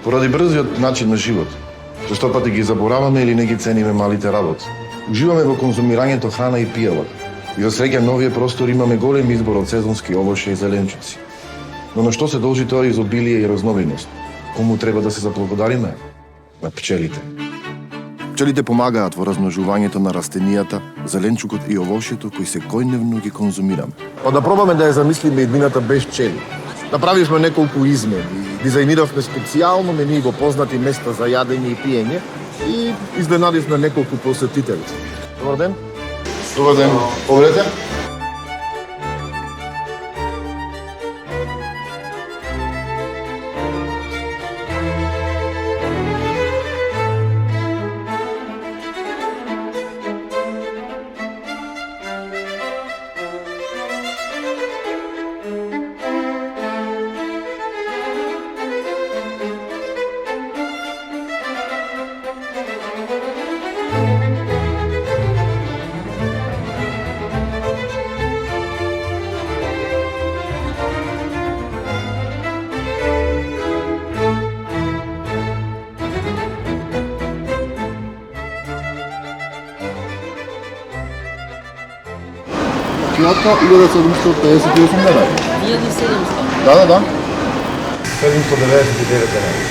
Поради брзиот начин на живот, зашто пати ги забораваме или не ги цениме малите работи. Уживаме во конзумирањето храна и пијалок. И за среќа новие простори имаме голем избор од сезонски овошје и зеленчуци. Но на што се должи тоа изобилие и разновидност? Кому треба да се заблагодариме? На пчелите. Пчелите помагаат во размножувањето на растенијата, зеленчукот и овошјето кои секојдневно ги конзумираме. Па да пробаме да ја замислиме иднината без пчели. Направивме неколку измени, дизајниравме специјално мении во познати места за јадење и пиење и изненадивме неколку посетители. Добар ден. Добар ден. Поведете. Киото 1758 денари. 1700. Да. 799 денари.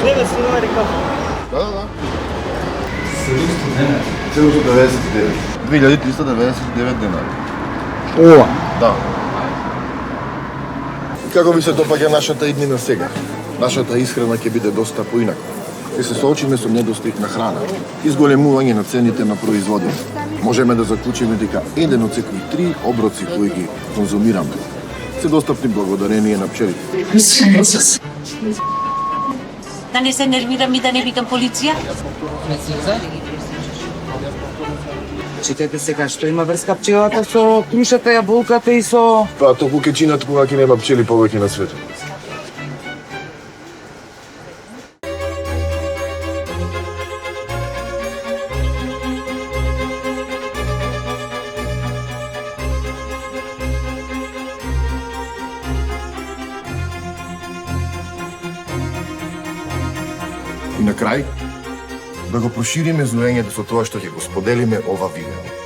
900 денари кафе. Да. 799. 2399 денари. Ова. Да. Како ви се допаѓа нашата иднина сега? Нашата исхрана ќе биде доста поинака. Ќе се соочиме со недостиг на храна, изголемување на цените на производите. Можеме да заклучиме дека еден од секои 3 оброци кои ги конзумираме се достапни благодарение на пчелите. Да не се нервирам и да не викам полиција? Читете сега што има врска пчелата со крушата, јаболката и со... Па толку ќе чинат кога ќе нема пчели повеќе на светот. И на крај, да го прошириме зуењето со тоа што ќе го споделиме ова видео.